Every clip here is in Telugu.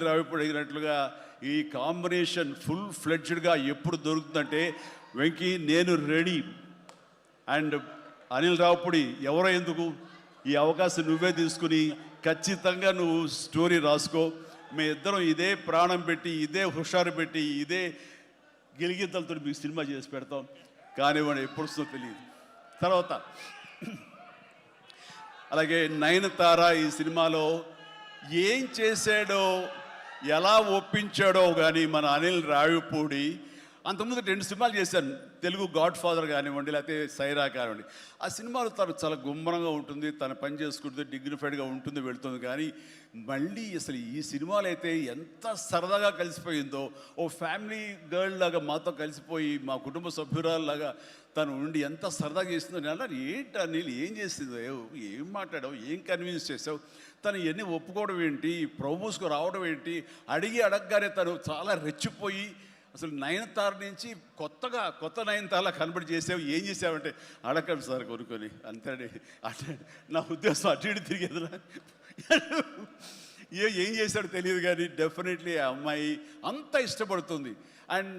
రావిపూడి అడిగినట్లుగా ఈ కాంబినేషన్ ఫుల్ ఫ్లెడ్జ్డ్గా ఎప్పుడు దొరుకుతుందంటే, వెంకీ నేను రెడీ అండ్ అనిల్ రావిపూడి ఎవరో ఎందుకు, ఈ అవకాశం నువ్వే తీసుకుని ఖచ్చితంగా నువ్వు స్టోరీ రాసుకో. మీ ఇద్దరం ఇదే ప్రాణం పెట్టి, ఇదే హుషారు పెట్టి, ఇదే గిలిగిద్దలతో మీకు సినిమా చేసి పెడతాం. కానివ్వండి, ఎప్పుడు వస్తుందో తెలియదు. తర్వాత అలాగే నయనతార ఈ సినిమాలో ఏం చేశాడో, ఎలా ఒప్పించాడో కానీ మన అనిల్ రావిపూడి. అంతకుముందు 2 సినిమాలు చేశాను, తెలుగు గాడ్ ఫాదర్ కానివ్వండి, లేకపోతే సైరా కానివ్వండి. ఆ సినిమాలో తను చాలా గుమ్మరంగా ఉంటుంది, తన పని చేసుకుంటుంది, డిగ్నిఫైడ్గా ఉంటుంది, వెళుతుంది. కానీ మళ్ళీ అసలు ఈ సినిమాలో అయితే ఎంత సరదాగా కలిసిపోయిందో, ఓ ఫ్యామిలీ గర్ల్ లాగా మాతో కలిసిపోయి, మా కుటుంబ సభ్యురాల్లాగా తను ఉండి ఎంత సరదాగా చేస్తుందో. నేను అన్నాను, ఏంటి అనిల్ ఏం చేసిందో, ఏం మాట్లాడావు, ఏం కన్విన్స్ చేసావు, తను ఇవన్నీ ఒప్పుకోవడం ఏంటి, ప్రమోస్కు రావడం ఏంటి, అడగగానే తను చాలా రెచ్చిపోయి అసలు నయనతార నుంచి కొత్త నయనతారలా కనబడి చేసావు, ఏం చేసావంటే అడగండి సార్ కొనుక్కొని అంతే. అంటే నా ఉద్దేశం అటు ఇటు తిరిగేదిరా. ఏం చేశాడో తెలియదు కానీ డెఫినెట్లీ ఆ అమ్మాయి అంత ఇష్టపడుతుంది. అండ్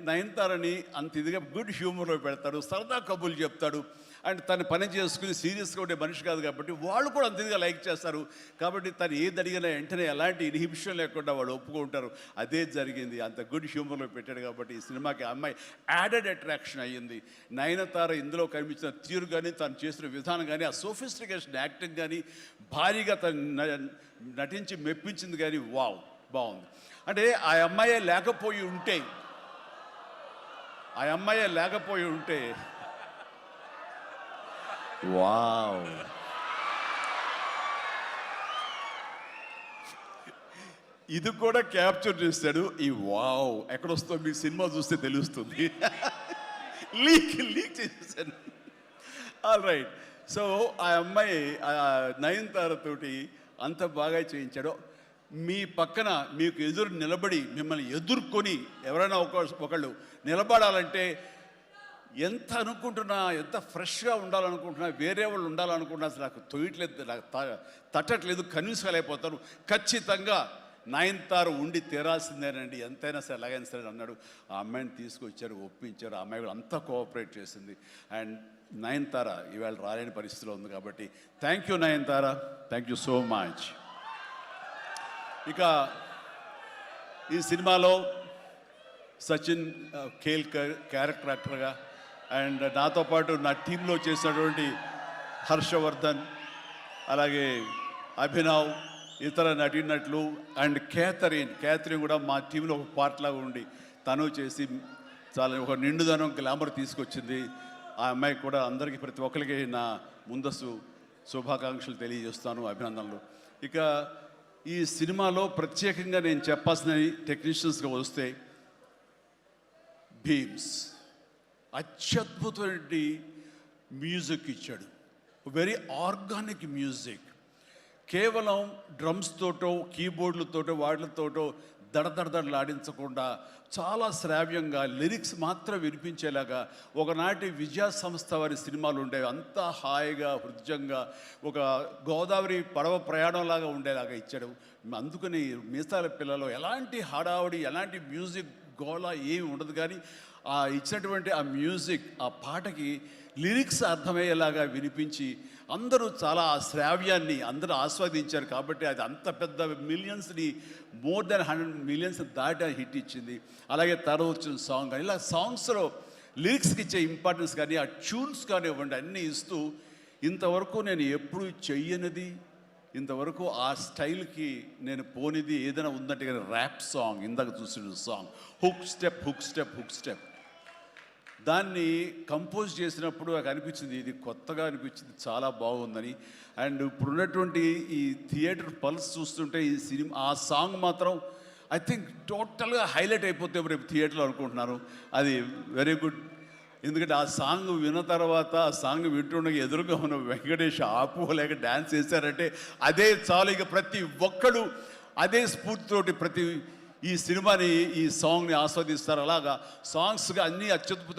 నయనతారని అంత ఇదిగా గుడ్ హ్యూమర్లో పెడతాడు, సరదా కబుర్లు చెప్తాడు. అండ్ తను పని చేసుకుని సీరియస్గా ఉండే మనిషి కాదు కాబట్టి వాళ్ళు కూడా అంత ఇదిగా లైక్ చేస్తారు. కాబట్టి తను ఏది అడిగినా వెంటనే ఎలాంటి ఇన్హిబిషన్ లేకుండా వాళ్ళు ఒప్పుకుంటారు. అదే జరిగింది, అంత గుడ్ హ్యూమర్లో పెట్టాడు కాబట్టి ఈ సినిమాకి ఆ అమ్మాయి యాడెడ్ అట్రాక్షన్ అయ్యింది. నయనతార ఇందులో కనిపించిన తీరు కానీ, తను చేసిన విధానం కానీ, ఆ సోఫిస్టికేషన్ యాక్టింగ్ కానీ, భారీగా తను నటించి మెప్పించింది కానీ వావ్ బాగుంది. అంటే ఆ అమ్మాయే లేకపోయి ఉంటే వావ్, ఇది కూడా క్యాప్చర్ చేస్తాడు. ఈ వావ్ ఎక్కడొస్తో మీ సినిమా చూస్తే తెలుస్తుంది. లీక్ చేసేసాను. All right. సో ఆ అమ్మాయి నయనతారతోటి అంత బాగా చేయించాడు. మీ పక్కన మీకు ఎదురు నిలబడి మిమ్మల్ని ఎదుర్కొని ఎవరైనా ఒకళ్ళు నిలబడాలంటే ఎంత అనుకుంటున్నా, ఎంత ఫ్రెష్గా ఉండాలనుకుంటున్నా, వేరే వాళ్ళు ఉండాలనుకుంటున్నా అసలు నాకు తొయ్యట్లేదు, నాకు తట్టట్లేదు, కన్విన్స్ కాలేకపోతాను. ఖచ్చితంగా నయనతార ఉండి తీరాల్సిందేనండి, ఎంతైనా సరే ఎలాగైనా సరే అన్నాడు. ఆ అమ్మాయిని తీసుకొచ్చారు, ఒప్పించారు. ఆ అమ్మాయి కూడా అంతా కోఆపరేట్ చేసింది. అండ్ నయనతార ఇవాళ రాలేని పరిస్థితిలో ఉంది కాబట్టి thank you Nayanthara, thank you so much. ఇక ఈ సినిమాలో సచిన్ కేల్కర్ క్యారెక్టర్ యాక్టర్గా, అండ్ నాతో పాటు నా టీంలో చేసినటువంటి హర్షవర్ధన్, అలాగే అభినవ్, ఇతర నటీనటులు, అండ్ క్యాథరిన్ కూడా మా టీంలో ఒక పార్ట్ లాగా ఉండి తను చేసి చాలా ఒక నిండుదనం, గ్లామర్ తీసుకొచ్చింది. ఆ అమ్మాయి కూడా అందరికీ, ప్రతి ఒక్కరికి నా ముందస్తు శుభాకాంక్షలు తెలియజేస్తాను, అభినందనలు. ఇక ఈ సినిమాలో ప్రత్యేకంగా నేను చెప్పాల్సిన టెక్నీషియన్స్గా వస్తే, భీమ్స్ అత్యద్భుతమైన మ్యూజిక్ ఇచ్చాడు, వెరీ ఆర్గానిక్ మ్యూజిక్. కేవలం డ్రమ్స్ తోటో, కీబోర్డులతోటో, వాటితోటో దడదడలాడించకుండా చాలా శ్రావ్యంగా లిరిక్స్ మాత్రం వినిపించేలాగా ఒకనాటి విజయ సంస్థ వారి సినిమాలు ఉండేవి. అంతా హాయిగా, హృద్యంగా, ఒక గోదావరి పడవ ప్రయాణంలాగా ఉండేలాగా ఇచ్చాడు. అందుకని మీసాల పిల్లలో ఎలాంటి హడావుడి, ఎలాంటి మ్యూజిక్ గోళ ఏమి ఉండదు. కానీ ఆ ఇచ్చినటువంటి ఆ మ్యూజిక్, ఆ పాటకి లిరిక్స్ అర్థమయ్యేలాగా వినిపించి అందరూ చాలా ఆ శ్రావ్యాన్ని అందరూ ఆస్వాదించారు. కాబట్టి అది అంత పెద్ద మిలియన్స్ని, మోర్ దెన్ 100 మిలియన్స్ దాటి హిట్ ఇచ్చింది. అలాగే తర్వాత వచ్చిన సాంగ్ కానీ, ఇలా సాంగ్స్లో లిరిక్స్కి ఇచ్చే ఇంపార్టెన్స్ కానీ, ఆ ట్యూన్స్ కానివ్వండి, అన్నీ ఇస్తూ ఇంతవరకు నేను ఎప్పుడు చెయ్యనిది, ఇంతవరకు ఆ స్టైల్కి నేను పోనిది ఏదైనా ఉందంటే కానీ ర్యాప్ సాంగ్, ఇందాక చూసిన సాంగ్ హుక్ స్టెప్ దాన్ని కంపోజ్ చేసినప్పుడు నాకు అనిపించింది, ఇది కొత్తగా అనిపించింది, చాలా బాగుందని. అండ్ ఇప్పుడున్నటువంటి ఈ థియేటర్ పల్స్ చూస్తుంటే ఈ సినిమా, ఆ సాంగ్ మాత్రం ఐ థింక్ టోటల్గా హైలైట్ అయిపోతే రేపు థియేటర్లో అనుకుంటున్నాను. అది వెరీ గుడ్. ఎందుకంటే ఆ సాంగ్ విన్న తర్వాత, ఆ సాంగ్ వింటుండగా ఎదురుగా ఉన్న వెంకటేష్ ఆపుకోలేక డ్యాన్స్ చేశారంటే అదే చాలు. ఇక ప్రతి ఒక్కడు అదే స్ఫూర్తితోటి ప్రతి ఈ సినిమాని, ఈ సాంగ్ని ఆస్వాదిస్తారు. అలాగా సాంగ్స్గా అన్నీ అత్యద్భుతంగా